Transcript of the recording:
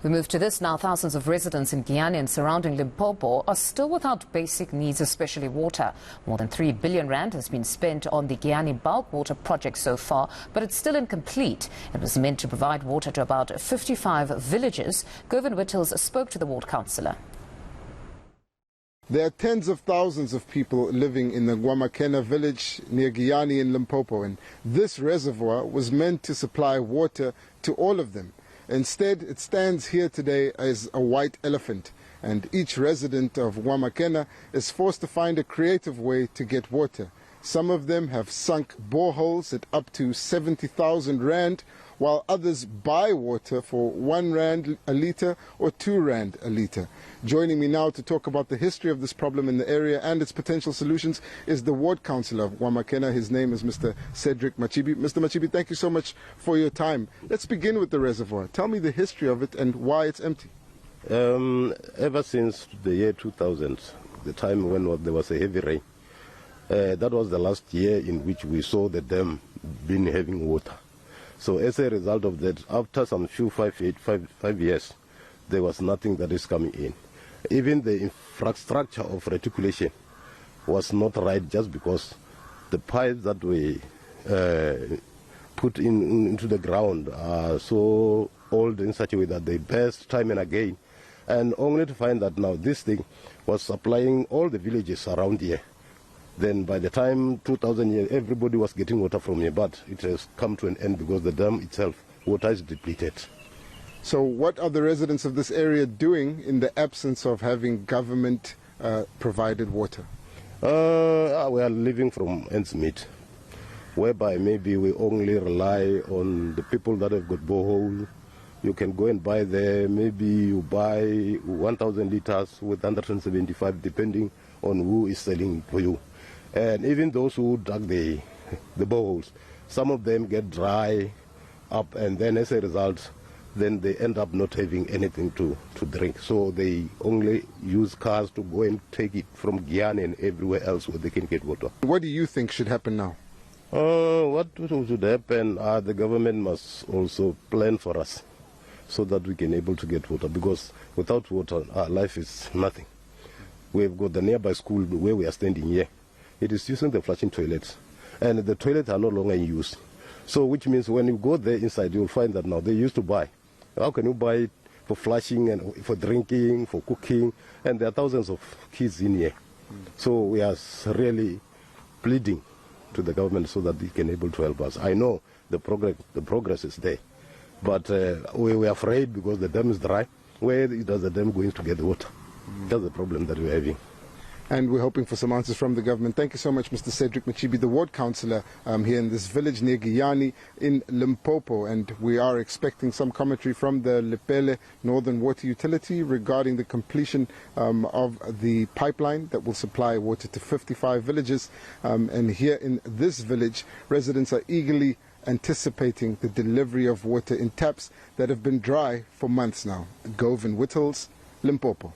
We move to this now. Thousands of residents in Giyani and surrounding Limpopo are still without basic needs, especially water. More than 3 billion rand has been spent on the Giyani bulk water project so far, but it's still incomplete. It was meant to provide water to about 55 villages. Govan Whittles spoke to the ward councillor. There are tens of thousands of people living in the Gwamakena village near Giyani in Limpopo, and this reservoir was meant to supply water to all of them. Instead, it stands here today as a white elephant, and each resident of Gwamakena is forced to find a creative way to get water. Some of them have sunk boreholes at up to 70,000 rand, while others buy water for 1 rand a litre or 2 rand a litre. Joining me now to talk about the history of this problem in the area and its potential solutions is the ward councillor of Gwamakena. His name is Mr. Cedric Machibi. Mr. Machibi, thank you so much for your time. Let's begin with the reservoir. Tell me the history of it and why it's empty. Ever since the year 2000, the time when there was a heavy rain, that was the last year in which we saw the dam been having water. So as a result of that, after some five years, there was nothing that is coming in. Even the infrastructure of reticulation was not right, just because the pipes that we put into the ground are so old in such a way that they burst time and again. And only to find that now this thing was supplying all the villages around here. Then by the time 2000 years, everybody was getting water from here, but it has come to an end because the dam itself, water is depleted. So what are the residents of this area doing in the absence of having government provided water? We are living from ends meet, whereby maybe we only rely on the people that have got borehole. You can go and buy there, maybe you buy 1,000 liters with 175, depending on who is selling for you. And even those who dug the boreholes, some of them get dry up, and then as a result, then they end up not having anything to drink. So they only use cars to go and take it from Giyani and everywhere else where they can get water. What do you think should happen now? What should happen, the government must also plan for us so that we can able to get water, because without water, our life is nothing. We've got the nearby school where we are standing here. It is using the flushing toilets, and the toilets are no longer in use. So which means when you go there inside, you'll find that now they used to buy. How can you buy it for flushing and for drinking, for cooking? And there are thousands of kids in here. So we are really pleading to the government so that they can able to help us. I know the progress is there, but we are afraid because the dam is dry. Where does the dam going to get the water? That's the problem that we're having. And we're hoping for some answers from the government. Thank you so much, Mr. Cedric Machibi, the ward councillor here in this village near Giyani in Limpopo. And we are expecting some commentary from the Lepelle Northern Water Utility regarding the completion of the pipeline that will supply water to 55 villages. And here in this village, residents are eagerly anticipating the delivery of water in taps that have been dry for months now. Govan Whittles, Limpopo.